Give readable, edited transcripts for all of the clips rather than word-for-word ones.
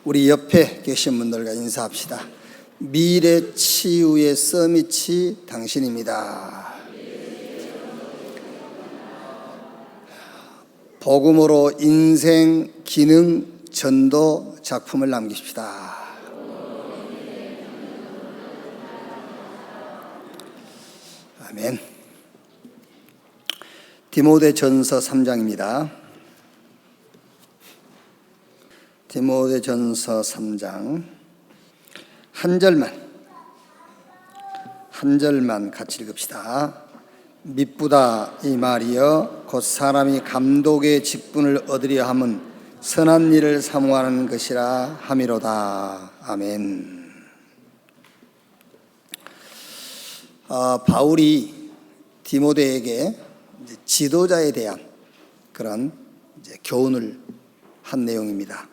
우리 옆에 계신 분들과 인사합시다. 미래 치유의 서밋이 당신입니다. 복음으로 인생, 기능, 전도 작품을 남기십시다. 아멘. 디모데전서 3장입니다. 디모데전서 3장 한 절만 같이 읽읍시다. 미쁘다 이 말이여 곧 사람이 감독의 직분을 얻으려 함은 선한 일을 사모하는 것이라 함이로다. 아멘. 바울이 디모데에게 지도자에 대한 그런 교훈을 한 내용입니다.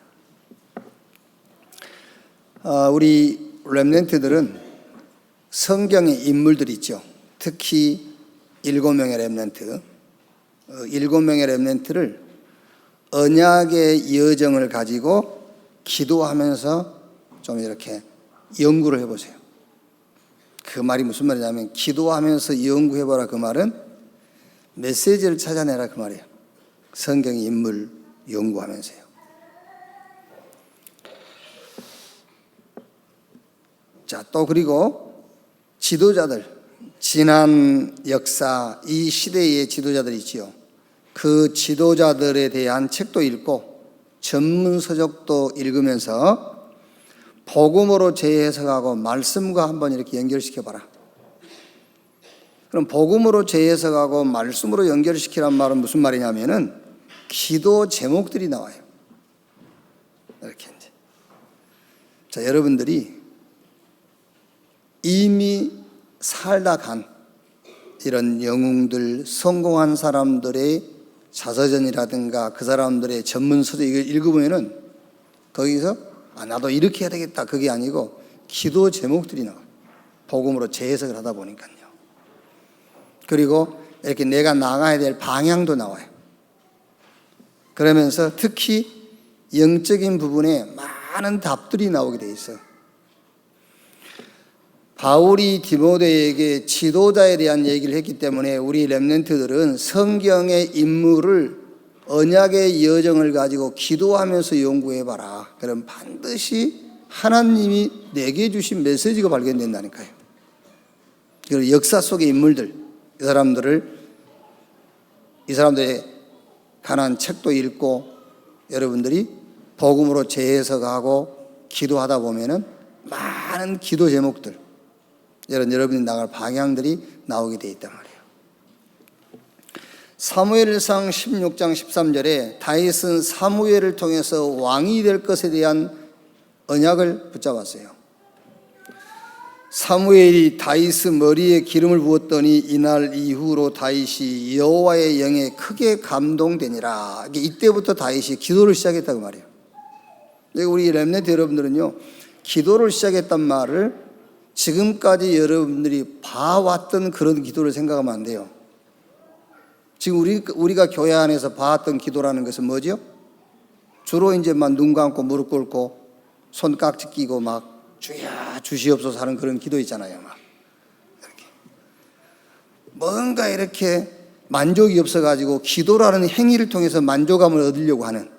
우리 렘넌트들은 성경의 인물들이 있죠. 특히 7명의 렘넌트, 7명의 렘넌트를 언약의 여정을 가지고 기도하면서 좀 이렇게 연구를 해보세요. 그 말이 무슨 말이냐면 기도하면서 연구해보라, 그 말은 메시지를 찾아내라 그 말이에요. 성경의 인물 연구하면서요. 자, 또 그리고 지도자들, 지난 역사, 이 시대의 지도자들이 있지요. 그 지도자들에 대한 책도 읽고 전문 서적도 읽으면서 복음으로 재해석하고 말씀과 한번 이렇게 연결시켜봐라. 그럼 복음으로 재해석하고 말씀으로 연결시키란 말은 무슨 말이냐면은 기도 제목들이 나와요. 이렇게 이제. 자, 여러분들이 이미 살다 간 이런 영웅들, 성공한 사람들의 자서전이라든가 그 사람들의 전문 서적 이걸 읽으면은 거기서 나도 이렇게 해야 되겠다 그게 아니고 기도 제목들이 나와요. 복음으로 재해석을 하다 보니까요. 그리고 이렇게 내가 나가야 될 방향도 나와요. 그러면서 특히 영적인 부분에 많은 답들이 나오게 돼 있어요. 바울이 디모데에게 지도자에 대한 얘기를 했기 때문에 우리 렘넌트들은 성경의 인물을 언약의 여정을 가지고 기도하면서 연구해봐라. 그럼 반드시 하나님이 내게 주신 메시지가 발견된다니까요. 그리고 역사 속의 인물들, 이 사람들의 관한 책도 읽고 여러분들이 복음으로 재해석하고 기도하다 보면은 많은 기도 제목들, 여러분이 나갈 방향들이 나오게 돼 있단 말이에요. 사무엘상 16장 13절에 다윗은 사무엘을 통해서 왕이 될 것에 대한 언약을 붙잡았어요. 사무엘이 다윗의 머리에 기름을 부었더니 이날 이후로 다윗이 여호와의 영에 크게 감동되니라. 이때부터 다윗이 기도를 시작했다고 말이에요. 우리 렘넌트 여러분들은요, 기도를 시작했단 말을 지금까지 여러분들이 봐왔던 그런 기도를 생각하면 안 돼요. 지금 우리가 교회 안에서 봐왔던 기도라는 것은 뭐죠? 주로 이제 막 눈 감고 무릎 꿇고 손깍지 끼고 막 주야 주시옵소서 하는 그런 기도 있잖아요. 막 이렇게 뭔가 이렇게 만족이 없어가지고 기도라는 행위를 통해서 만족감을 얻으려고 하는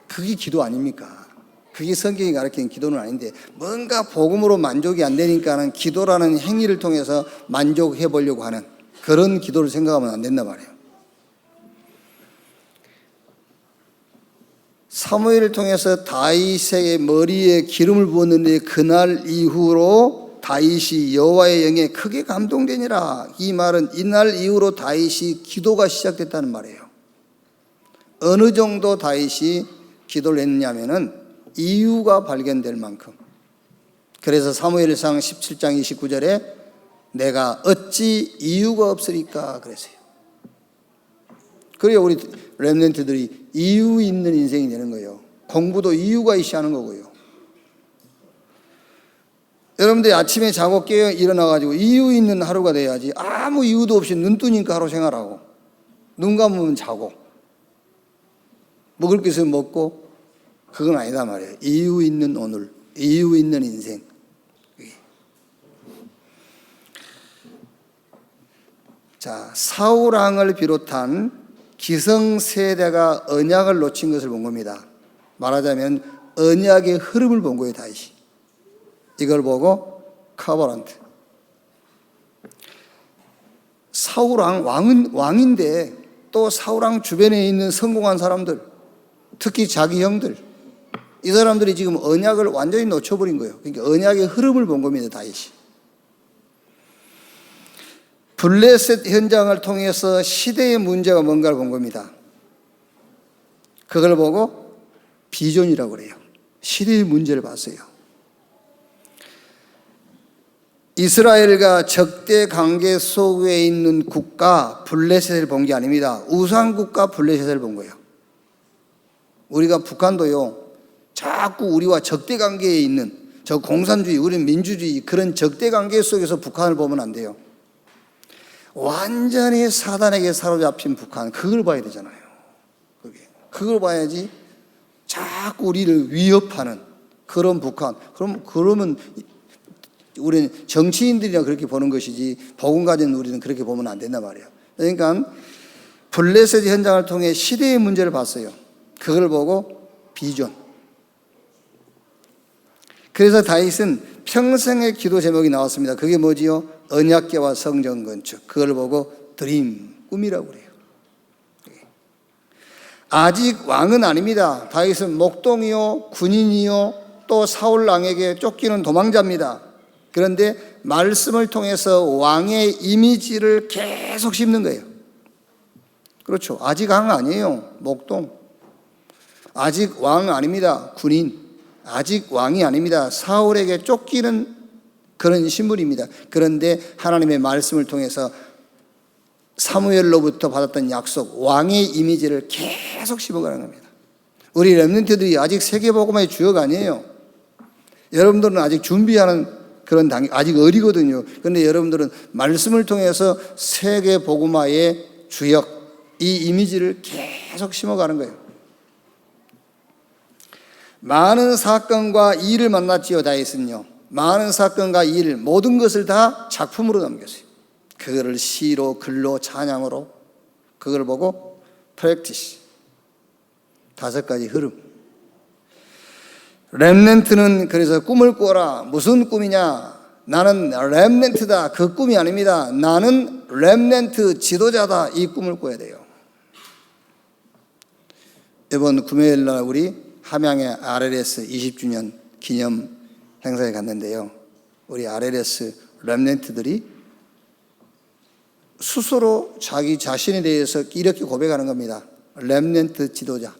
그게 기도 아닙니까? 그게 성경이 가르치는 기도는 아닌데 뭔가 복음으로 만족이 안 되니까는 기도라는 행위를 통해서 만족해 보려고 하는 그런 기도를 생각하면 안 된단 말이에요. 사무엘을 통해서 다윗의 머리에 기름을 부었는데 그날 이후로 다윗이 여호와의 영에 크게 감동되니라. 이 말은 이날 이후로 다윗이 기도가 시작됐다는 말이에요. 어느 정도 다윗이 기도를 했냐면은 이유가 발견될 만큼. 그래서 사무엘상 17장 29절에 내가 어찌 이유가 없으리까 그랬어요. 그래야 우리 렘넌트들이 이유 있는 인생이 되는 거예요. 공부도 이유가 있어야 하는 거고요. 여러분들이 아침에 자고 깨어 일어나가지고 이유 있는 하루가 돼야지 아무 이유도 없이 눈 뜨니까 하루 생활하고 눈 감으면 자고 먹을 게 있으면 먹고 그건 아니다 말이에요. 이유 있는 오늘, 이유 있는 인생. 자, 사울왕을 비롯한 기성세대가 언약을 놓친 것을 본 겁니다. 말하자면 언약의 흐름을 본 거예요, 다윗이. 이걸 보고 커버런트. 사울왕, 왕은 왕인데 또 사울왕 주변에 있는 성공한 사람들, 특히 자기 형들, 이 사람들이 지금 언약을 완전히 놓쳐버린 거예요. 그러니까 언약의 흐름을 본 겁니다, 다윗이. 블레셋 현장을 통해서 시대의 문제가 뭔가를 본 겁니다. 그걸 보고 비전이라고 그래요. 시대의 문제를 봤어요. 이스라엘과 적대 관계 속에 있는 국가 블레셋을 본 게 아닙니다. 우상국가 블레셋을 본 거예요. 우리가 북한도요, 자꾸 우리와 적대 관계에 있는 저 공산주의, 우리 민주주의 그런 적대 관계 속에서 북한을 보면 안 돼요. 완전히 사단에게 사로잡힌 북한, 그걸 봐야 되잖아요. 그걸 봐야지. 자꾸 우리를 위협하는 그런 북한. 그러면 우리는 정치인들이나 그렇게 보는 것이지 복음 가진 우리는 그렇게 보면 안 된단 말이에요. 그러니까 블레셋 현장을 통해 시대의 문제를 봤어요. 그걸 보고 비전. 그래서 다윗은 평생의 기도 제목이 나왔습니다. 그게 뭐지요? 언약궤와 성전 건축. 그걸 보고 드림, 꿈이라고 그래요. 아직 왕은 아닙니다. 다윗은 목동이요, 군인이요, 또 사울왕에게 쫓기는 도망자입니다. 그런데 말씀을 통해서 왕의 이미지를 계속 심는 거예요. 그렇죠. 아직 왕 아니에요. 목동. 아직 왕 아닙니다. 군인. 아직 왕이 아닙니다. 사울에게 쫓기는 그런 신분입니다. 그런데 하나님의 말씀을 통해서 사무엘로부터 받았던 약속, 왕의 이미지를 계속 심어가는 겁니다. 우리 렘넌트들이 아직 세계복음화의 주역 아니에요. 여러분들은 아직 준비하는 그런 단계, 아직 어리거든요. 그런데 여러분들은 말씀을 통해서 세계복음화의 주역, 이 이미지를 계속 심어가는 거예요. 많은 사건과 일을 만났지요, 다윗은요. 많은 사건과 일, 모든 것을 다 작품으로 남겼어요. 그거를 시로, 글로, 찬양으로, 그걸 보고 프랙티스. 5가지 흐름. 렘넌트는 그래서 꿈을 꿔라. 무슨 꿈이냐? 나는 렘넌트다. 그 꿈이 아닙니다. 나는 렘넌트 지도자다. 이 꿈을 꿔야 돼요. 이번 금요일 날 우리 함양의 RLS 20주년 기념 행사에 갔는데요. 우리 RLS 렘넌트들이 스스로 자기 자신에 대해서 이렇게 고백하는 겁니다. 렘넌트 지도자.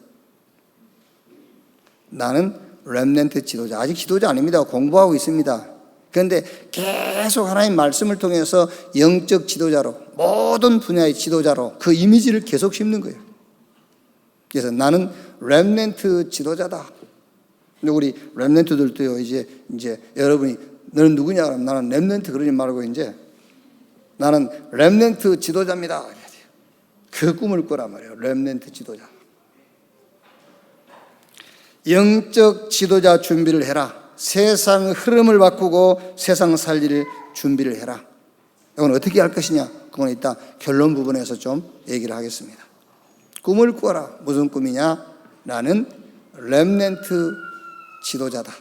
나는 렘넌트 지도자. 아직 지도자 아닙니다. 공부하고 있습니다. 그런데 계속 하나님 말씀을 통해서 영적 지도자로, 모든 분야의 지도자로 그 이미지를 계속 심는 거예요. 그래서 나는 렘넌트 지도자다. 근데 우리 렘넌트들도요, 이제 여러분이 너는 누구냐? 그러면 나는 렘넌트 그러지 말고 이제 나는 렘넌트 지도자입니다. 그 꿈을 꿔란 말이에요. 렘넌트 지도자. 영적 지도자 준비를 해라. 세상 흐름을 바꾸고 세상 살릴 준비를 해라. 이건 어떻게 할 것이냐? 그건 이따 결론 부분에서 좀 얘기를 하겠습니다. 꿈을 꿔라. 무슨 꿈이냐? 나는 렘넌트 지도자다.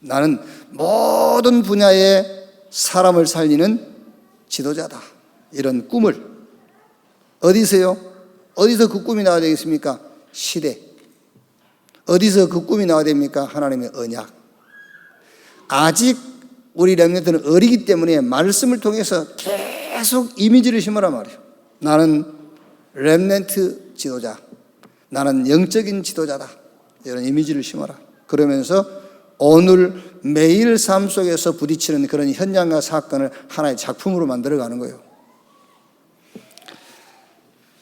나는 모든 분야의 사람을 살리는 지도자다. 이런 꿈을 어디서요? 어디서 그 꿈이 나와야 되겠습니까? 시대. 어디서 그 꿈이 나와야 됩니까? 하나님의 언약. 아직 우리 렘넌트는 어리기 때문에 말씀을 통해서 계속 이미지를 심으란 말이에요. 나는 렘넌트 지도자. 나는 영적인 지도자다. 이런 이미지를 심어라. 그러면서 오늘 매일 삶 속에서 부딪히는 그런 현장과 사건을 하나의 작품으로 만들어가는 거예요.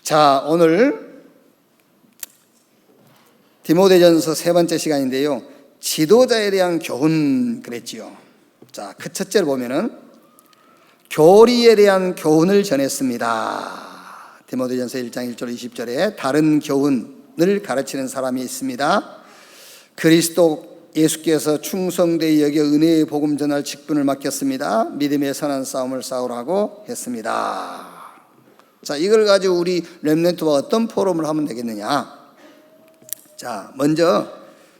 자, 오늘 디모데전서 3번째 시간인데요. 지도자에 대한 교훈 그랬지요. 자, 그 첫째를 보면은 교리에 대한 교훈을 전했습니다. 디모데전서 1장 1절 20절에 다른 교훈을 가르치는 사람이 있습니다. 그리스도 예수께서 충성되이 여겨 은혜의 복음 전할 직분을 맡겼습니다. 믿음의 선한 싸움을 싸우라고 했습니다. 자, 이걸 가지고 우리 렘넌트와 어떤 포럼을 하면 되겠느냐? 자, 먼저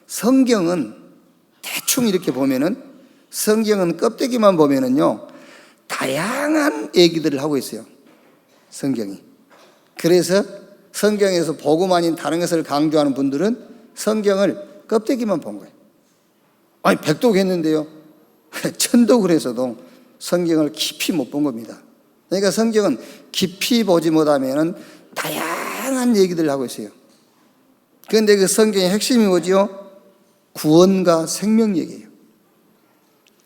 성경은 대충 이렇게 보면은, 성경은 껍데기만 보면은요, 다양한 얘기들을 하고 있어요. 성경이. 그래서 성경에서 복음 아닌 다른 것을 강조하는 분들은 성경을 껍데기만 본 거예요. 아니, 백독했는데요, 천독을 해서도 성경을 깊이 못 본 겁니다. 그러니까 성경은 깊이 보지 못하면 다양한 얘기들을 하고 있어요. 그런데 그 성경의 핵심이 뭐지요? 구원과 생명 얘기예요.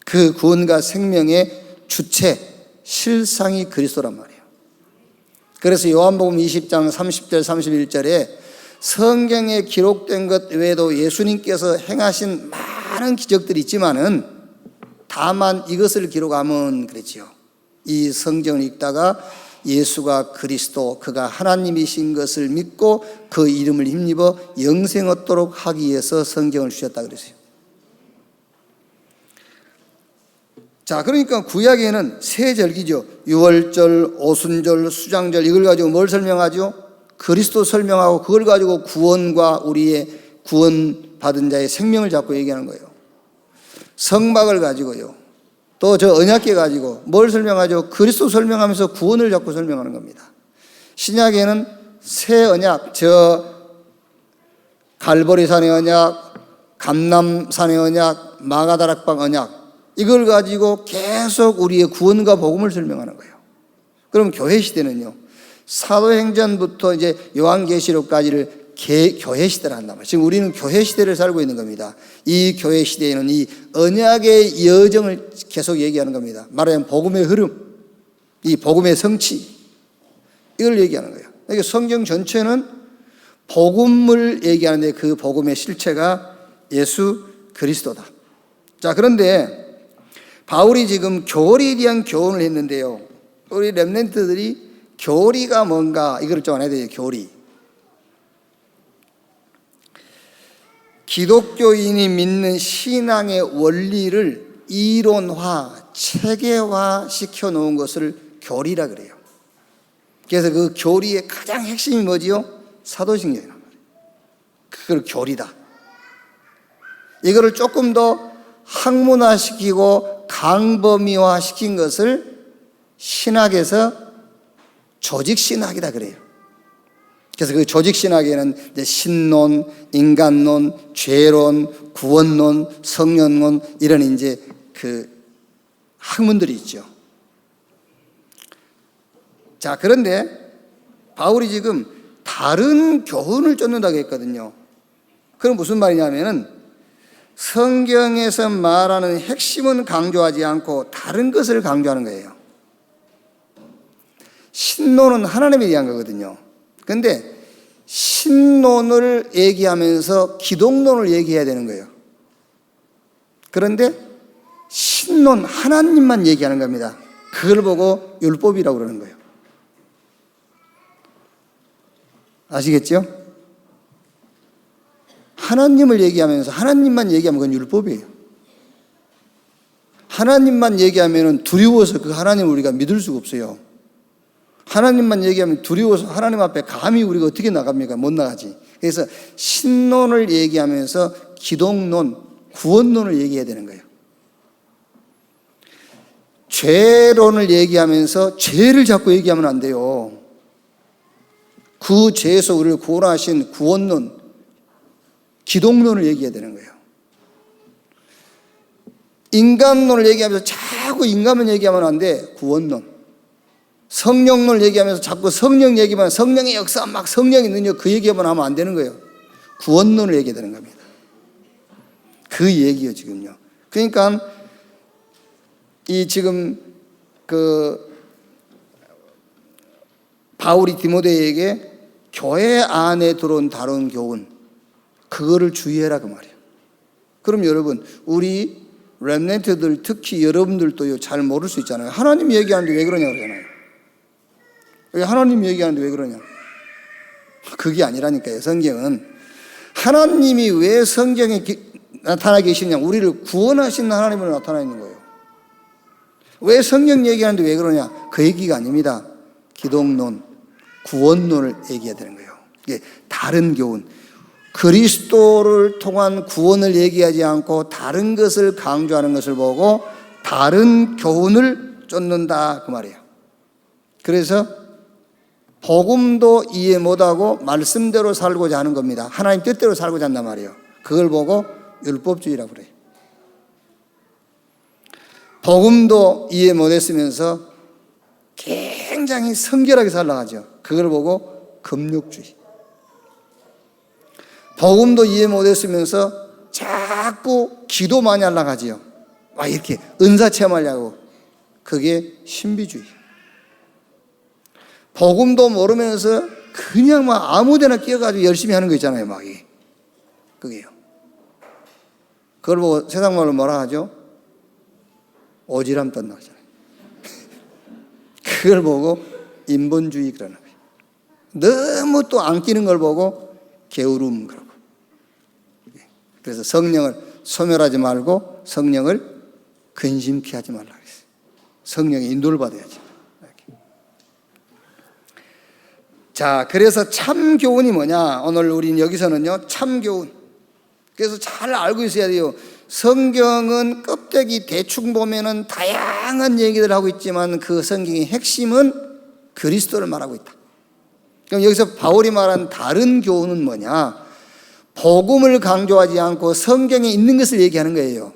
그 구원과 생명의 주체, 실상이 그리스도란 말이에요. 그래서 요한복음 20장 30절 31절에 성경에 기록된 것 외에도 예수님께서 행하신 많은 기적들이 있지만은 다만 이것을 기록하면 그랬지요. 이 성경을 읽다가 예수가 그리스도, 그가 하나님이신 것을 믿고 그 이름을 힘입어 영생 얻도록 하기 위해서 성경을 주셨다 그랬어요. 자, 그러니까 구약에는 세 절기죠. 유월절, 오순절, 수장절, 이걸 가지고 뭘 설명하죠? 그리스도 설명하고 그걸 가지고 구원과 우리의 구원받은 자의 생명을 잡고 얘기하는 거예요. 성막을 가지고요, 또 저 언약궤 가지고 뭘 설명하죠? 그리스도 설명하면서 구원을 잡고 설명하는 겁니다. 신약에는 새 언약, 저 갈보리산의 언약, 감람산의 언약, 마가다락방 언약, 이걸 가지고 계속 우리의 구원과 복음을 설명하는 거예요. 그럼 교회 시대는요, 사도행전부터 이제 요한계시록까지를 교회 시대를 한단 말이에요. 지금 우리는 교회 시대를 살고 있는 겁니다. 이 교회 시대에는 이 언약의 여정을 계속 얘기하는 겁니다. 말하자면 복음의 흐름, 이 복음의 성취, 이걸 얘기하는 거예요. 그러니까 성경 전체는 복음을 얘기하는데 그 복음의 실체가 예수 그리스도다. 자, 그런데 바울이 지금 교리에 대한 교훈을 했는데요, 우리 렘넌트들이 교리가 뭔가 이걸 좀 알아야 돼요. 교리. 기독교인이 믿는 신앙의 원리를 이론화, 체계화 시켜 놓은 것을 교리라 그래요. 그래서 그 교리의 가장 핵심이 뭐지요? 사도신경이란 말이에요. 그걸 교리다. 이거를 조금 더 학문화시키고 강범위화시킨 것을 신학에서 조직신학이다 그래요. 그래서 그 조직신학에는 이제 신론, 인간론, 죄론, 구원론, 성령론, 이런 이제 그 학문들이 있죠. 자, 그런데 바울이 지금 다른 교훈을 쫓는다고 했거든요. 그건 무슨 말이냐면은 성경에서 말하는 핵심은 강조하지 않고 다른 것을 강조하는 거예요. 신론은 하나님에 대한 거거든요. 그런데 신론을 얘기하면서 기독론을 얘기해야 되는 거예요. 그런데 신론, 하나님만 얘기하는 겁니다. 그걸 보고 율법이라고 그러는 거예요. 아시겠죠? 하나님을 얘기하면서 하나님만 얘기하면 그건 율법이에요. 하나님만 얘기하면 두려워서 그 하나님을 우리가 믿을 수가 없어요. 하나님만 얘기하면 두려워서 하나님 앞에 감히 우리가 어떻게 나갑니까? 못 나가지. 그래서 신론을 얘기하면서 기독론, 구원론을 얘기해야 되는 거예요. 죄론을 얘기하면서 죄를 자꾸 얘기하면 안 돼요. 그 죄에서 우리를 구원하신 구원론, 기독론을 얘기해야 되는 거예요. 인간론을 얘기하면서 자꾸 인간만 얘기하면 안 돼. 구원론. 성령론을 얘기하면서 자꾸 성령 얘기만, 성령의 역사, 막 성령의 능력 그 얘기만 하면 안 되는 거예요. 구원론을 얘기해야 되는 겁니다. 그 얘기예요, 지금요. 그러니까 이 지금 그 바울이 디모데에게 교회 안에 들어온 다른 교훈, 그거를 주의해라 그 말이에요. 그럼 여러분, 우리 렘넌트들, 특히 여러분들도요, 잘 모를 수 있잖아요. 하나님 얘기하는데 왜 그러냐 그러잖아요. 왜 하나님 얘기하는데 왜 그러냐? 그게 아니라니까요. 성경은 하나님이 왜 성경에 나타나 계시냐? 우리를 구원하신 하나님으로 나타나 있는 거예요. 왜 성경 얘기하는데 왜 그러냐? 그 얘기가 아닙니다. 기독론, 구원론을 얘기해야 되는 거예요. 이게 다른 교훈, 그리스도를 통한 구원을 얘기하지 않고 다른 것을 강조하는 것을 보고 다른 교훈을 쫓는다 그 말이에요. 그래서 복음도 이해 못하고 말씀대로 살고자 하는 겁니다. 하나님 뜻대로 살고자 한단 말이에요. 그걸 보고 율법주의라고 그래요. 복음도 이해 못했으면서 굉장히 성결하게 살아가죠. 그걸 보고 금욕주의. 복음도 이해 못했으면서 자꾸 기도 많이 하려고 하지요. 막 이렇게 은사 체험하려고. 그게 신비주의. 복음도 모르면서 그냥 막 아무데나 끼어가지고 열심히 하는 거 있잖아요. 막 이게. 그게요. 그걸 보고 세상 말로 뭐라 하죠? 오지랖 떤다 하잖아요. 그걸 보고 인본주의 그러는 거예요. 너무 또 안 끼는 걸 보고 게으름 그러고. 그래서 성령을 소멸하지 말고 성령을 근심케 하지 말라 그랬어요. 성령의 인도를 받아야지. 자, 그래서 참 교훈이 뭐냐? 오늘 우리는 여기서는요, 참 교훈. 그래서 잘 알고 있어야 돼요. 성경은 껍데기 대충 보면은 다양한 얘기를 하고 있지만 그 성경의 핵심은 그리스도를 말하고 있다. 그럼 여기서 바울이 말한 다른 교훈은 뭐냐? 복음을 강조하지 않고 성경에 있는 것을 얘기하는 거예요.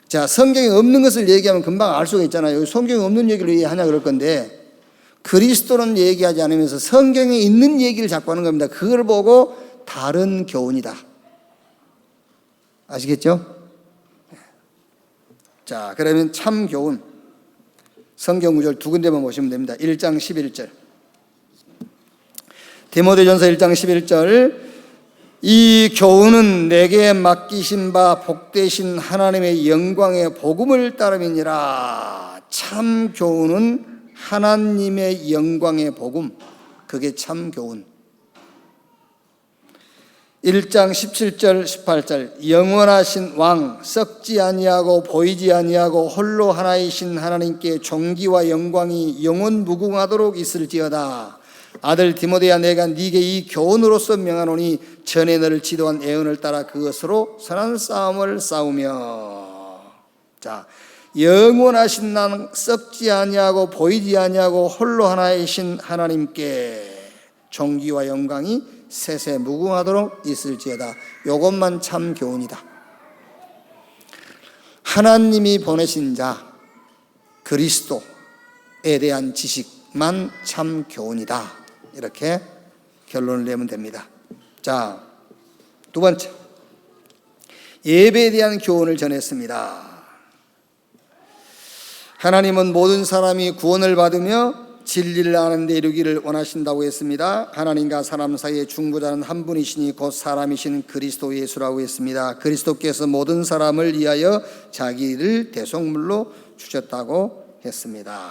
자, 성경에 없는 것을 얘기하면 금방 알 수가 있잖아요. 성경에 없는 얘기를 왜 하냐 그럴 건데 그리스도는 얘기하지 않으면서 성경에 있는 얘기를 자꾸 하는 겁니다. 그걸 보고 다른 교훈이다. 아시겠죠? 자, 그러면 참 교훈 성경 구절 두 군데만 보시면 됩니다. 1장 11절 디모데전서 1장 11절 이 교훈은 내게 맡기신 바 복되신 하나님의 영광의 복음을 따름이니라. 참 교훈은 하나님의 영광의 복음, 그게 참 교훈. 1장 17절 18절 영원하신 왕 썩지 아니하고 보이지 아니하고 홀로 하나이신 하나님께 존귀와 영광이 영원 무궁하도록 있을지어다. 아들 디모데야, 내가 네게 이 교훈으로서 명하노니 전에 너를 지도한 예언을 따라 그것으로 선한 싸움을 싸우며. 자, 영원하신 난 썩지 아니하고 보이지 아니하고 홀로 하나이신 하나님께 존귀와 영광이 세세 무궁하도록 있을지어다. 이것만 참 교훈이다. 하나님이 보내신 자 그리스도에 대한 지식만 참 교훈이다. 이렇게 결론을 내면 됩니다. 자, 두 번째, 예배에 대한 교훈을 전했습니다. 하나님은 모든 사람이 구원을 받으며 진리를 아는 데 이르기를 원하신다고 했습니다. 하나님과 사람 사이의 중보자는 한 분이시니 곧 사람이신 그리스도 예수라고 했습니다. 그리스도께서 모든 사람을 위하여 자기를 대속물로 주셨다고 했습니다.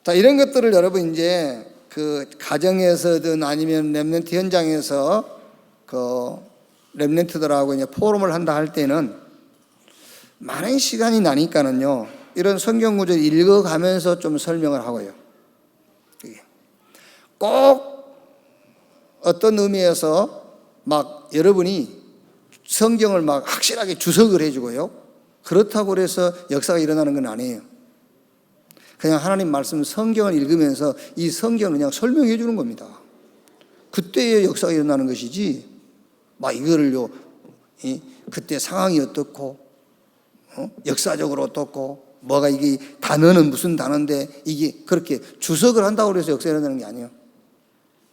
자, 이런 것들을 여러분 이제 그 가정에서든 아니면 렘넌트 현장에서 그 렘넌트들하고 이제 포럼을 한다 할 때는 많은 시간이 나니까는요, 이런 성경 구절 읽어가면서 좀 설명을 하고요. 꼭 어떤 의미에서 막 여러분이 성경을 막 확실하게 주석을 해주고요. 그렇다고 해서 역사가 일어나는 건 아니에요. 그냥 하나님 말씀 성경을 읽으면서 이 성경을 그냥 설명해 주는 겁니다. 그때의 역사가 일어나는 것이지, 막 이거를요, 그때 상황이 어떻고, 역사적으로 어떻고, 뭐가 이게 단어는 무슨 단어인데 이게 그렇게 주석을 한다고 해서 역사가 일어나는 게 아니에요.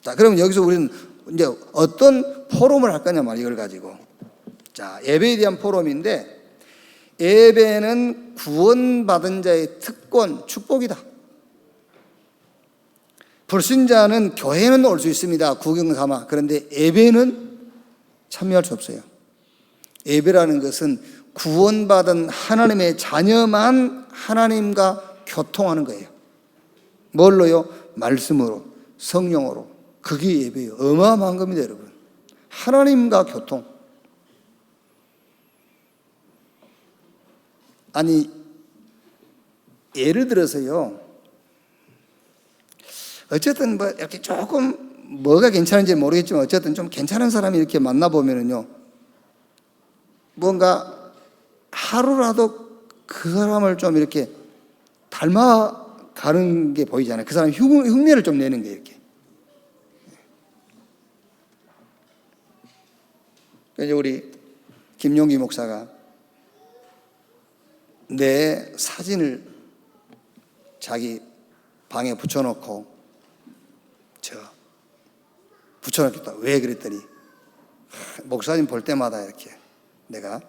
자, 그러면 여기서 우리는 이제 어떤 포럼을 할 거냐 말이에요, 이걸 가지고. 자, 예배에 대한 포럼인데, 예배는 구원받은 자의 특권, 축복이다. 불신자는 교회는 올 수 있습니다. 구경 삼아. 그런데 예배는 참여할 수 없어요. 예배라는 것은 구원받은 하나님의 자녀만 하나님과 교통하는 거예요. 뭘로요? 말씀으로, 성령으로. 그게 예배예요. 어마어마한 겁니다, 여러분. 하나님과 교통. 아니, 예를 들어서요, 어쨌든 뭐 이렇게 조금 뭐가 괜찮은지 모르겠지만 어쨌든 좀 괜찮은 사람이 이렇게 만나보면은요, 뭔가 하루라도 그 사람을 좀 이렇게 닮아가는 게 보이잖아요. 그 사람 흉내를 좀 내는 게 이렇게. 그래서 우리 김용기 목사가 내 사진을 자기 방에 붙여놓고 붙여놓겠다. 왜 그랬더니 목사님 볼 때마다 이렇게 내가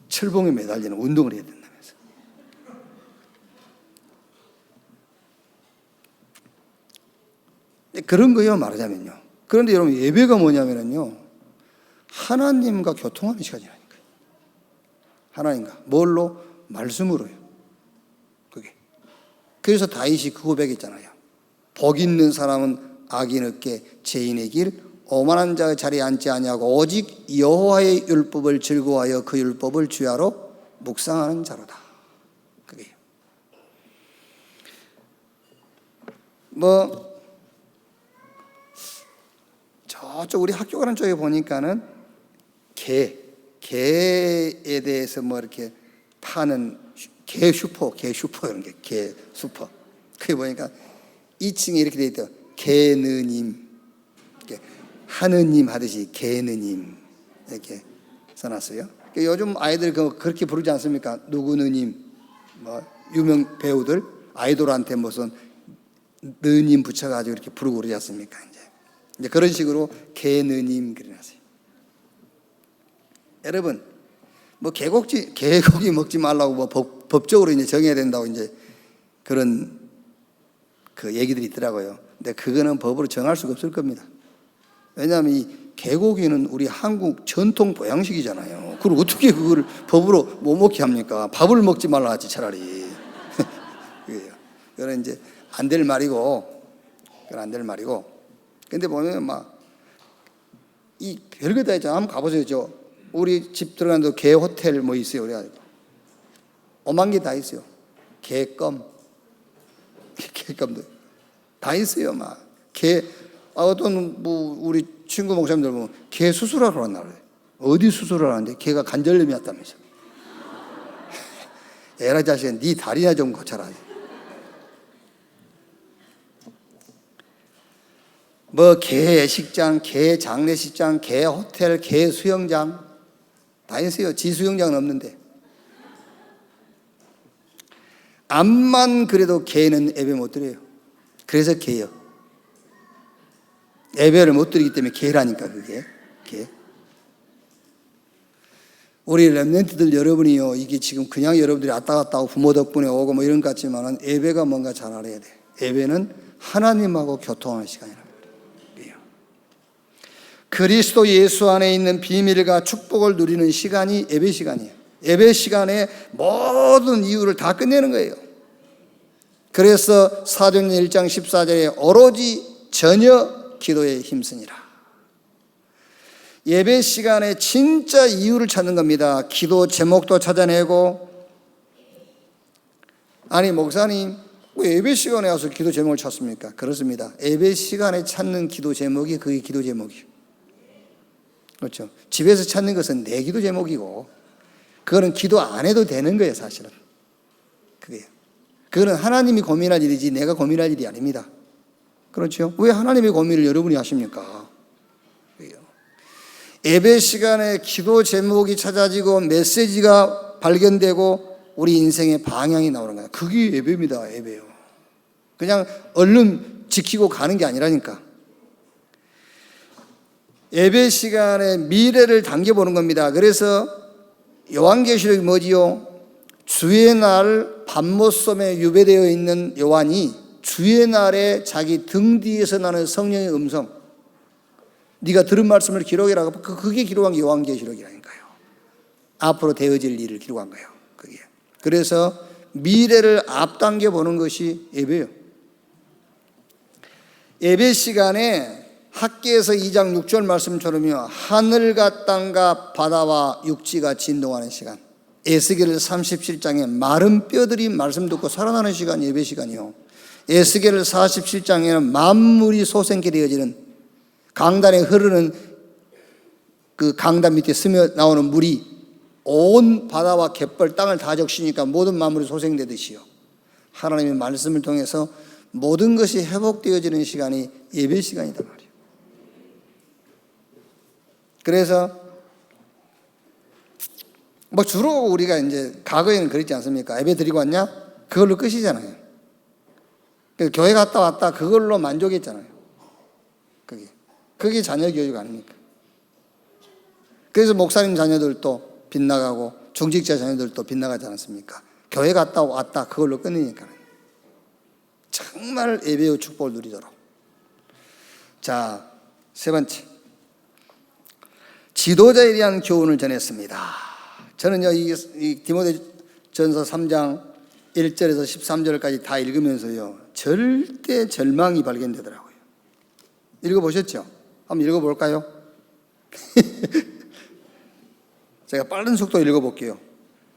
철봉에 매달리는 운동을 해야 된다면서. 그런 거예요, 말하자면요. 그런데 여러분, 예배가 뭐냐면요, 하나님과 교통하는 시간이라니까요. 하나님과 뭘로? 말씀으로요. 그게. 그래서 다윗이 그 고백했잖아요. 복 있는 사람은 악인 없게 죄인의 길, 오만한 자의 자리에 앉지 아니하고 오직 여호와의 율법을 즐거워하여 그 율법을 주야로 묵상하는 자로다. 그게요. 뭐 저쪽 우리 학교 가는 쪽에 보니까는 개에 대해서 뭐 이렇게 파는 개 슈퍼 이런 게 개 슈퍼. 그게 보니까 2층에 이렇게 돼 있대요. 개느님, 하느님 하듯이 개느님 이렇게 써놨어요. 요즘 아이들 그렇게 부르지 않습니까? 누구느님, 뭐 유명 배우들 아이돌한테 무슨 느님 붙여가지고 이렇게 부르고 그러지 않습니까? 이제 그런 식으로 개느님 그려놨어요. 여러분, 뭐 개고기 먹지 말라고 뭐 법적으로 이제 정해야 된다고 이제 그런 그 얘기들이 있더라고요. 근데 그거는 법으로 정할 수가 없을 겁니다. 왜냐하면 이 개고기는 우리 한국 전통 보양식이잖아요. 그걸 어떻게 그거를 법으로 못 먹게 합니까? 밥을 먹지 말라 하지 차라리. 그건 이제 안 될 말이고, 그건 안 될 말이고. 근데 보면 막 이 별거 다 있잖아요. 한번 가보세요. 저 우리 집 들어가는데 개 호텔 뭐 있어요. 그래가지고 오만 개 다 있어요. 개껌, 개껌도 다 있어요. 막 개. 어떤 뭐 우리 친구 목사님들 보면 개 수술하러 왔나 그래. 어디 수술을 하는데 개가 관절염이 왔다면서. 에라 자식아, 네 다리나 좀 고쳐라. 뭐 개 식장, 개 장례식장, 개 호텔, 개 수영장 다 있어요. 지 수영장은 없는데. 암만 그래도 개는 예배 못 드려요. 그래서 개요. 예배를 못 드리기 때문에 개라니까 그게. 개. 우리 렘넌트들 여러분이요, 이게 지금 그냥 여러분들이 왔다 갔다 하고 부모 덕분에 오고 뭐 이런 것 같지만은 예배가 뭔가 잘 알아야 돼. 예배는 하나님하고 교통하는 시간이란 말이에요. 그리스도 예수 안에 있는 비밀과 축복을 누리는 시간이 예배 시간이에요. 예배 시간에 모든 이유를 다 끝내는 거예요. 그래서 사도행전 1장 14절에 오로지 전혀 기도에 힘쓰니라. 예배 시간에 진짜 이유를 찾는 겁니다. 기도 제목도 찾아내고. 아니 목사님, 왜 예배 시간에 와서 기도 제목을 찾습니까? 그렇습니다. 예배 시간에 찾는 기도 제목이 그게 기도 제목이에요. 그렇죠. 집에서 찾는 것은 내 기도 제목이고, 그거는 기도 안 해도 되는 거예요, 사실은. 그거는 하나님이 고민할 일이지 내가 고민할 일이 아닙니다. 그렇죠. 왜 하나님의 고민을 여러분이 하십니까? 예배 시간에 기도 제목이 찾아지고 메시지가 발견되고 우리 인생의 방향이 나오는 거예요. 그게 예배입니다. 예배요. 그냥 얼른 지키고 가는 게 아니라니까. 예배 시간에 미래를 당겨보는 겁니다. 그래서 요한계시록이 뭐지요? 주의 날 밤모섬에 유배되어 있는 요한이 주의 날에 자기 등 뒤에서 나는 성령의 음성, 네가 들은 말씀을 기록해라. 그게 기록한 게 요한계시록이라니까요. 앞으로 되어질 일을 기록한 거예요. 그게. 그래서 미래를 앞당겨 보는 것이 예배예요. 예배 시간에 학개에서 2장 6절 말씀처럼요, 하늘과 땅과 바다와 육지가 진동하는 시간, 에스겔 37장에 마른 뼈들이 말씀 듣고 살아나는 시간, 예배 시간이요. 에스겔 47장에는 만물이 소생케 되어지는, 강단에 흐르는 그 강단 밑에 스며 나오는 물이 온 바다와 갯벌 땅을 다 적시니까 모든 만물이 소생되듯이요, 하나님의 말씀을 통해서 모든 것이 회복되어지는 시간이 예배 시간이다 말이에요. 그래서 뭐 주로 우리가 이제 과거에는 그랬지 않습니까? 예배 드리고 왔냐? 그걸로 끝이잖아요. 그래서 교회 갔다 왔다 그걸로 만족했잖아요. 그게 자녀 교육 아닙니까? 그래서 목사님 자녀들도 빗나가고 중직자 자녀들도 빗나가지 않았습니까? 교회 갔다 왔다 그걸로 끝내니까. 정말 예배의 축복을 누리도록. 자, 세 번째, 지도자에 대한 교훈을 전했습니다. 저는요, 이 디모데전서 3장 1절에서 13절까지 다 읽으면서요, 절대 절망이 발견되더라고요. 읽어보셨죠? 한번 읽어볼까요? 제가 빠른 속도로 읽어볼게요.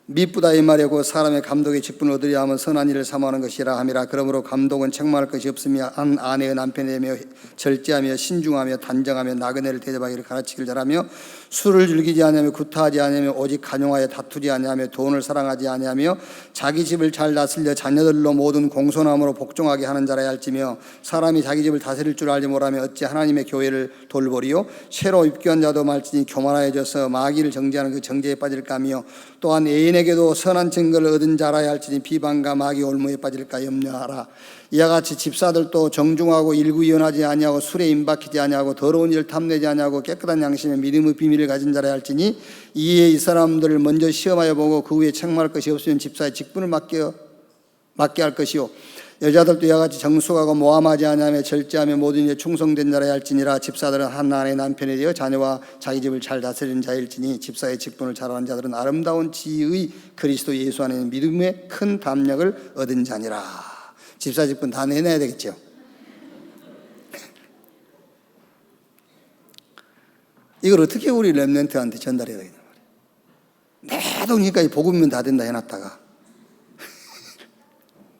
미쁘다 이 말이고 사람의 감독의 직분을 얻으려 하면 선한 일을 사모하는 것이라 함이라. 그러므로 감독은 책망할 것이 없으며 한 아내의 남편이며 절제하며 신중하며 단정하며 나그네를 대접하기를 가르치기를 잘하며 술을 즐기지 아니하며 구타하지 아니하며 오직 간용하여 다투지 아니하며 돈을 사랑하지 아니하며 자기 집을 잘 다스려 자녀들로 모든 공손함으로 복종하게 하는 자라 할지며 사람이 자기 집을 다스릴 줄 알지 못하며 어찌 하나님의 교회를 돌보리요. 새로 입교한 자도 말지니 교만하여져서 마귀를 정죄하는 그 정죄에 빠질까 하며 또한 애인에게도 선한 증거를 얻은 자라야 할지니 비방과 마귀 올무에 빠질까 염려하라. 이와 같이 집사들도 정중하고 일구이연하지 아니하고 술에 임박히지 아니하고 더러운 일을 탐내지 아니하고 깨끗한 양심에 믿음의 비밀을 가진 자라야 할지니 이에 이 사람들을 먼저 시험하여 보고 그 후에 책망할 것이 없으면 집사의 직분을 맡게 할 것이요. 여자들도 이와 같이 정숙하고 모함하지 아니하며 절제하며 모든 일에 충성된 자라야 할지니라. 집사들은 한 아내 남편에 대하여 자녀와 자기 집을 잘 다스리는 자일지니 집사의 직분을 잘하는 자들은 아름다운 지의 그리스도 예수 안에 믿음의 큰 담력을 얻은 자니라. 집사 직분 다 내놔야 되겠죠. 이걸 어떻게 우리 렘넌트한테 전달해야 되겠냐 말이에요. 내도 그러니까 복음면 다 된다 해놨다가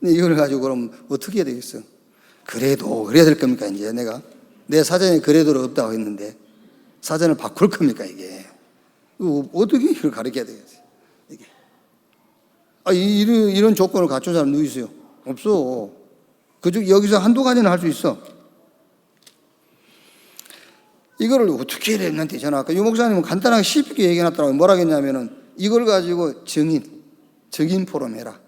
이걸 가지고 그럼 어떻게 해야 되겠어? 그래도 그래야 될 겁니까? 이제 내가 내 사전에 그래도를 없다고 했는데 사전을 바꿀 겁니까? 이게 어떻게 이걸 가르쳐야 되겠어요? 이게 이런 조건을 갖춘 사람 누구 있어요? 없어. 그중 여기서 한두 가지는 할 수 있어. 이거를 어떻게 렘넌트에 전화할까? 유 목사님은 간단하게 쉽게 얘기해놨더라고요. 뭐라 했냐면은 이걸 가지고 증인 포럼 해라.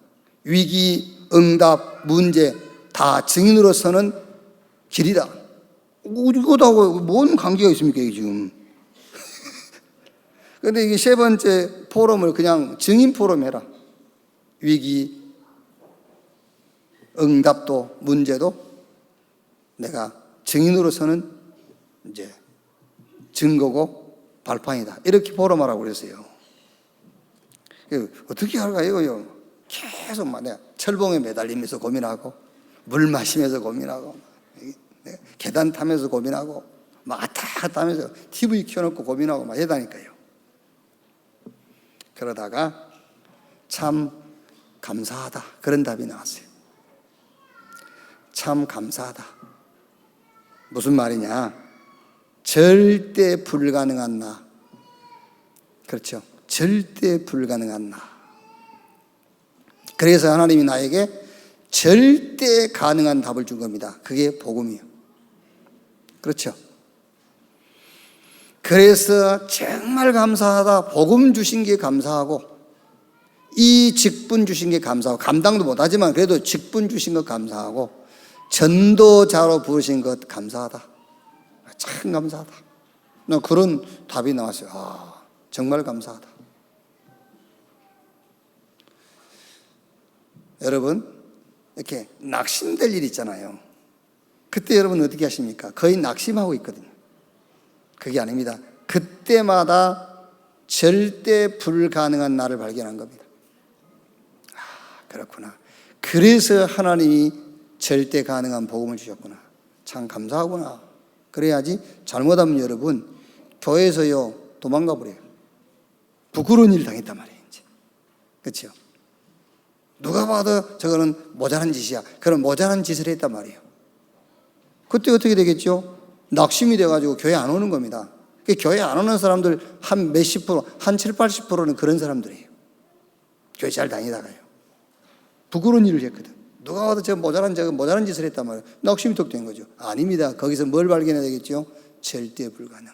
위기, 응답, 문제 다 증인으로서는 길이다. 이거하고 뭔 관계가 있습니까, 이게 지금? 그런데 이게 세 번째 포럼을 그냥 증인 포럼 해라. 위기, 응답도 문제도 내가 증인으로서는 이제 증거고 발판이다. 이렇게 포럼하라고 그랬어요. 어떻게 할까 이거요? 계속 내가 철봉에 매달리면서 고민하고 물 마시면서 고민하고 계단 타면서 고민하고 막 왔다 갔다 하면서 TV 켜놓고 고민하고 막 해다니까요. 그러다가 참 감사하다 그런 답이 나왔어요. 참 감사하다. 무슨 말이냐? 절대 불가능한 나. 그렇죠. 절대 불가능한 나. 그래서 하나님이 나에게 절대 가능한 답을 준 겁니다. 그게 복음이에요. 그렇죠. 그래서 정말 감사하다. 복음 주신 게 감사하고 이 직분 주신 게 감사하고 감당도 못하지만 그래도 직분 주신 것 감사하고 전도자로 부르신 것 감사하다. 참 감사하다. 그런 답이 나왔어요. 정말 감사하다. 여러분 이렇게 낙심될 일 있잖아요. 그때 여러분 어떻게 하십니까? 거의 낙심하고 있거든요. 그게 아닙니다. 그때마다 절대 불가능한 나를 발견한 겁니다. 그렇구나. 그래서 하나님이 절대 가능한 복음을 주셨구나. 참 감사하구나. 그래야지. 잘못하면 여러분 교회에서요 도망가 버려요. 부끄러운 일을 당했단 말이에요. 이제. 그렇죠? 누가 봐도 저거는 모자란 짓이야. 그런 모자란 짓을 했단 말이에요. 그때 어떻게 되겠죠? 낙심이 돼가지고 교회 안 오는 겁니다. 교회 안 오는 사람들 한 몇십 프로, 한 7, 80%는 그런 사람들이에요. 교회 잘 다니다가요. 부끄러운 일을 했거든. 누가 봐도 저 모자란 짓을 했단 말이에요. 낙심이 톡 된 거죠. 아닙니다. 거기서 뭘 발견해야 되겠죠? 절대 불가능.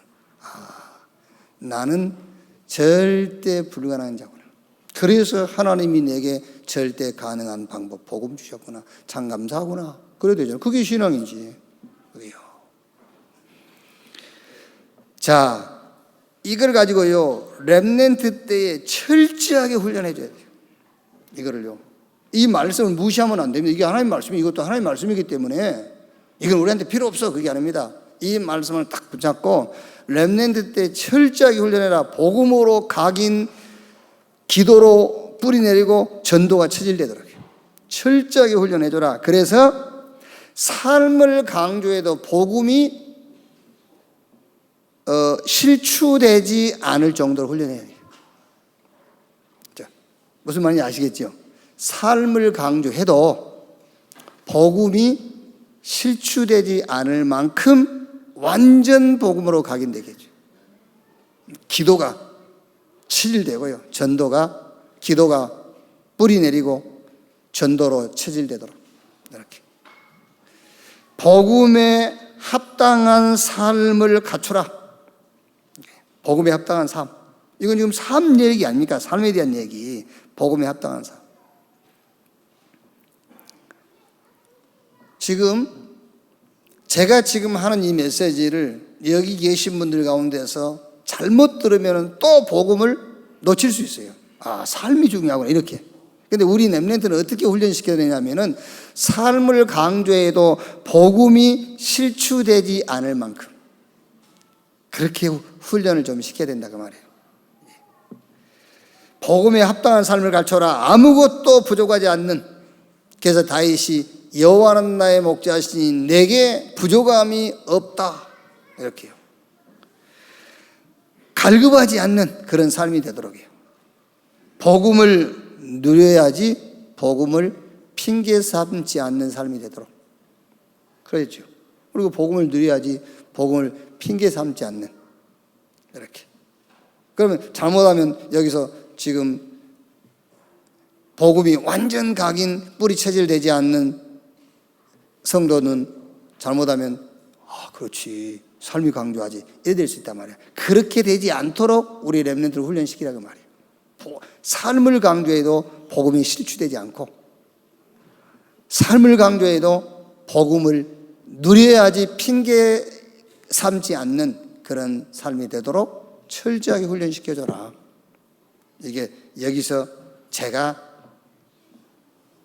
나는 절대 불가능한 자구나. 그래서 하나님이 내게 절대 가능한 방법, 복음 주셨구나. 참 감사하구나. 그래야 되잖아요. 그게 신앙이지. 그게요. 자, 이걸 가지고요, 렘넌트 때에 철저하게 훈련해 줘야 돼요. 이거를요. 이 말씀을 무시하면 안 됩니다. 이게 하나님의 말씀이, 이것도 하나님의 말씀이기 때문에 이건 우리한테 필요 없어. 그게 아닙니다. 이 말씀을 딱 붙잡고 렘넌트 때 철저하게 훈련해라. 복음으로 각인, 기도로 뿌리 내리고 전도가 체질되도록 철저하게 훈련해줘라. 그래서 삶을 강조해도 복음이 실추되지 않을 정도로 훈련해야 돼요. 자, 무슨 말인지 아시겠죠? 삶을 강조해도 복음이 실추되지 않을 만큼 완전 복음으로 각인되겠죠. 기도가 체질되고요. 기도가 뿌리 내리고 전도로 체질되도록 이렇게 복음에 합당한 삶을 갖추라. 복음에 합당한 삶. 이건 지금 삶 얘기 아닙니까? 삶에 대한 얘기. 복음에 합당한 삶. 제가 지금 하는 이 메시지를 여기 계신 분들 가운데서 잘못 들으면 또 복음을 놓칠 수 있어요. 삶이 중요하구나 이렇게. 근데 우리 렘넌트는 어떻게 훈련시켜야 되냐면은 삶을 강조해도 복음이 실추되지 않을 만큼 그렇게 훈련을 좀 시켜야 된다 그 말이에요. 복음에 합당한 삶을 갖춰라. 아무것도 부족하지 않는. 그래서 다윗이 여호와는 나의 목자시니 내게 부족함이 없다 이렇게요. 갈급하지 않는 그런 삶이 되도록 해요. 복음을 누려야지 복음을 핑계 삼지 않는 삶이 되도록. 그렇죠. 그리고 복음을 누려야지 복음을 핑계 삼지 않는. 이렇게. 그러면 잘못하면 여기서 지금 복음이 완전 각인 뿌리 체질되지 않는 성도는 잘못하면 그렇지 삶이 강조하지 이래 될 수 있단 말이야. 그렇게 되지 않도록 우리 렘넌트를 훈련시키라고 말이에요. 삶을 강조해도 복음이 실추되지 않고 삶을 강조해도 복음을 누려야지 핑계 삼지 않는 그런 삶이 되도록 철저하게 훈련시켜줘라. 이게 여기서 제가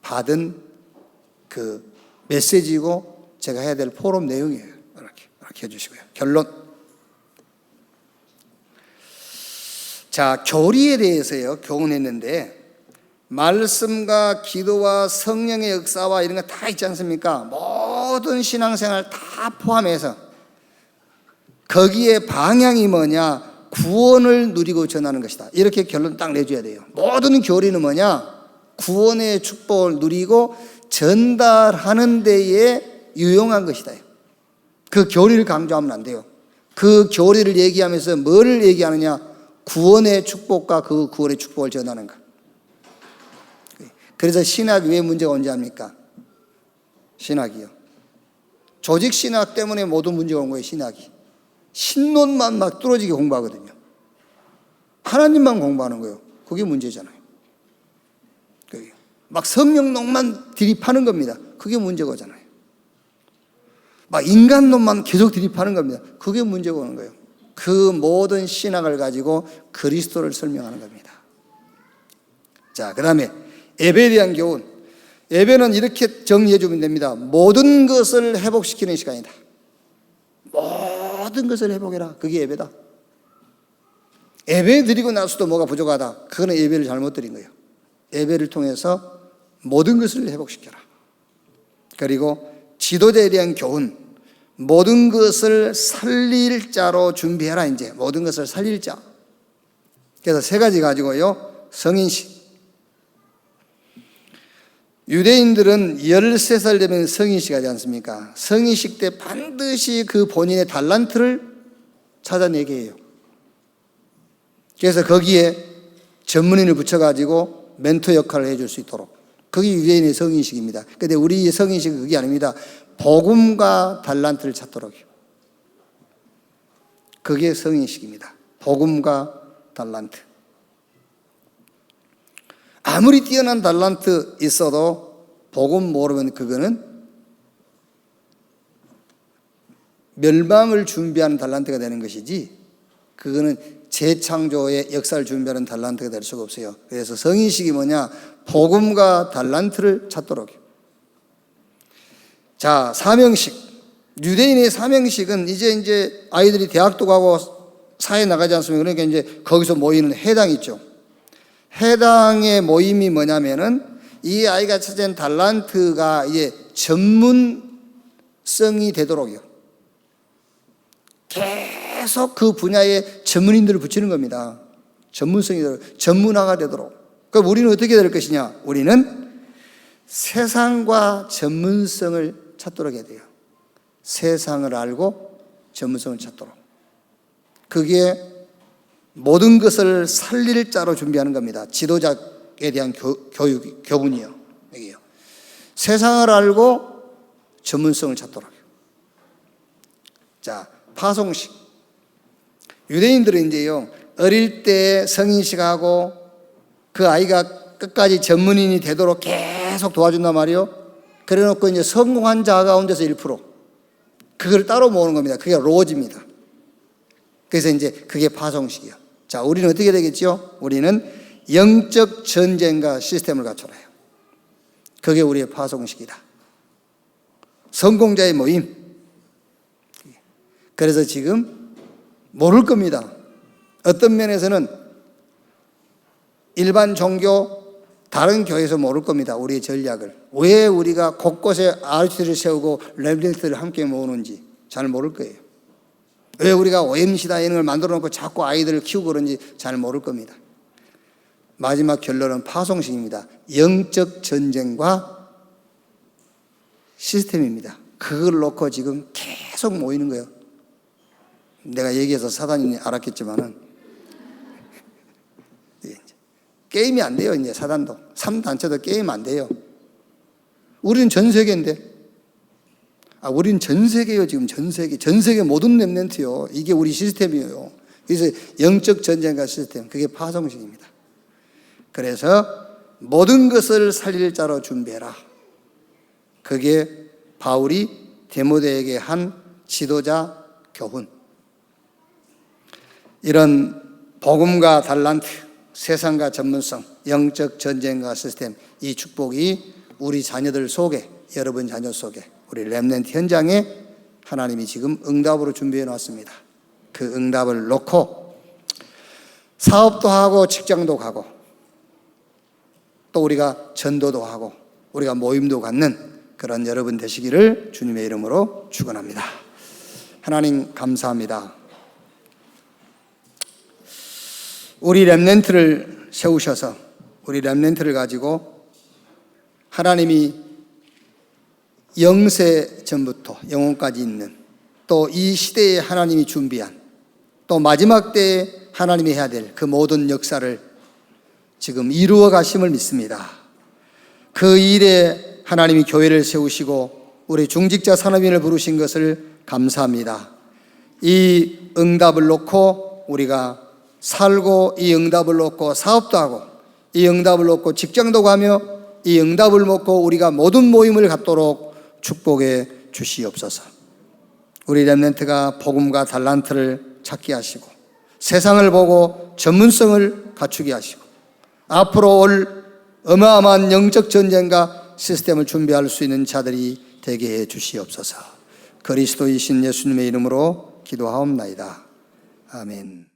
받은 그 메시지고 제가 해야 될 포럼 내용이에요. 이렇게 해주시고요. 결론. 자, 교리에 대해서요, 교훈했는데, 말씀과 기도와 성령의 역사와 이런 거 다 있지 않습니까? 모든 신앙생활 다 포함해서 거기에 방향이 뭐냐? 구원을 누리고 전하는 것이다. 이렇게 결론 딱 내줘야 돼요. 모든 교리는 뭐냐? 구원의 축복을 누리고 전달하는 데에 유용한 것이다. 그 교리를 강조하면 안 돼요. 그 교리를 얘기하면서 뭐를 얘기하느냐? 구원의 축복과 그 구원의 축복을 전하는 것. 그래서 신학이 왜 문제가 온지 압니까? 신학이요. 조직 신학 때문에 모든 문제가 온 거예요. 신학이. 신론만 막 뚫어지게 공부하거든요. 하나님만 공부하는 거예요. 그게 문제잖아요. 막 성령론만 드립하는 겁니다. 그게 문제거잖아요. 막 인간론만 계속 드립하는 겁니다. 그게 문제가 오는 거예요. 그 모든 신학을 가지고 그리스도를 설명하는 겁니다. 자, 그 다음에 예배에 대한 교훈. 예배는 이렇게 정리해 주면 됩니다. 모든 것을 회복시키는 시간이다. 모든 것을 회복해라. 그게 예배다. 예배 드리고 나서도 뭐가 부족하다. 그거는 예배를 잘못 드린 거예요. 예배를 통해서 모든 것을 회복시켜라. 그리고 지도자에 대한 교훈. 모든 것을 살릴 자로 준비해라. 이제 모든 것을 살릴 자. 그래서 세 가지 가지고요. 성인식. 유대인들은 13살 되면 성인식 하지 않습니까? 성인식 때 반드시 그 본인의 달란트를 찾아내게 해요. 그래서 거기에 전문인을 붙여가지고 멘토 역할을 해줄 수 있도록. 그게 유대인의 성인식입니다. 그런데 우리의 성인식은 그게 아닙니다. 복음과 달란트를 찾도록요. 그게 성인식입니다. 복음과 달란트. 아무리 뛰어난 달란트 있어도 복음 모르면 그거는 멸망을 준비하는 달란트가 되는 것이지, 그거는 재창조의 역사를 준비하는 달란트가 될 수가 없어요. 그래서 성인식이 뭐냐? 복음과 달란트를 찾도록. 자, 사명식. 유대인의 사명식은 이제 아이들이 대학도 가고 사회에 나가지 않습니까? 그러니까 이제 거기서 모이는 해당이 있죠. 해당의 모임이 뭐냐면은 이 아이가 찾은 달란트가 이제 전문성이 되도록요. 계속 그 분야에 전문인들을 붙이는 겁니다. 전문성이 되도록, 전문화가 되도록. 그럼 우리는 어떻게 될 것이냐? 우리는 세상과 전문성을 찾도록 해야 돼요. 세상을 알고 전문성을 찾도록. 그게 모든 것을 살릴 자로 준비하는 겁니다. 지도자에 대한 교훈이요. 여기요. 세상을 알고 전문성을 찾도록. 자, 파송식. 유대인들은 이제요, 어릴 때 성인식하고 그 아이가 끝까지 전문인이 되도록 계속 도와준단 말이요. 그래 놓고 이제 성공한 자 가운데서 1%. 그걸 따로 모으는 겁니다. 그게 로즈입니다. 그래서 이제 그게 파송식이요. 자, 우리는 어떻게 되겠죠? 우리는 영적 전쟁과 시스템을 갖춰라 해요. 그게 우리의 파송식이다. 성공자의 모임. 그래서 지금 모를 겁니다. 어떤 면에서는 일반 종교, 다른 교회에서 모를 겁니다. 우리의 전략을. 왜 우리가 곳곳에 RC를 세우고 렘넌트를 함께 모으는지 잘 모를 거예요. 왜 우리가 OMC다 이런 걸 만들어 놓고 자꾸 아이들을 키우고 그런지 잘 모를 겁니다. 마지막 결론은 파송식입니다. 영적 전쟁과 시스템입니다. 그걸 놓고 지금 계속 모이는 거예요. 내가 얘기해서 사단이 알았겠지만은 게임이 안 돼요. 이제 사단도 3단체도 게임 안 돼요. 우리는 전 세계인데, 우리는 전 세계요. 지금 전 세계 모든 렘넌트요. 이게 우리 시스템이에요. 그래서 영적 전쟁과 시스템, 그게 파송식입니다. 그래서 모든 것을 살릴 자로 준비해라. 그게 바울이 디모데에게 한 지도자 교훈. 이런 복음과 달란트, 세상과 전문성, 영적 전쟁과 시스템, 이 축복이 우리 자녀들 속에, 여러분 자녀 속에, 우리 렘넌트 현장에 하나님이 지금 응답으로 준비해 놨습니다. 그 응답을 놓고 사업도 하고 직장도 가고 또 우리가 전도도 하고 우리가 모임도 갖는 그런 여러분 되시기를 주님의 이름으로 축원합니다. 하나님 감사합니다. 우리 렘넌트를 세우셔서 우리 렘넌트를 가지고 하나님이 영세 전부터 영혼까지 있는 또 이 시대에 하나님이 준비한 또 마지막 때에 하나님이 해야 될 그 모든 역사를 지금 이루어 가심을 믿습니다. 그 일에 하나님이 교회를 세우시고 우리 중직자 산업인을 부르신 것을 감사합니다. 이 응답을 놓고 우리가 살고 이 응답을 놓고 사업도 하고 이 응답을 놓고 직장도 가며 이 응답을 놓고 우리가 모든 모임을 갖도록 축복해 주시옵소서. 우리 렘넌트가 복음과 달란트를 찾게 하시고 세상을 보고 전문성을 갖추게 하시고 앞으로 올 어마어마한 영적 전쟁과 시스템을 준비할 수 있는 자들이 되게 해 주시옵소서. 그리스도이신 예수님의 이름으로 기도하옵나이다. 아멘.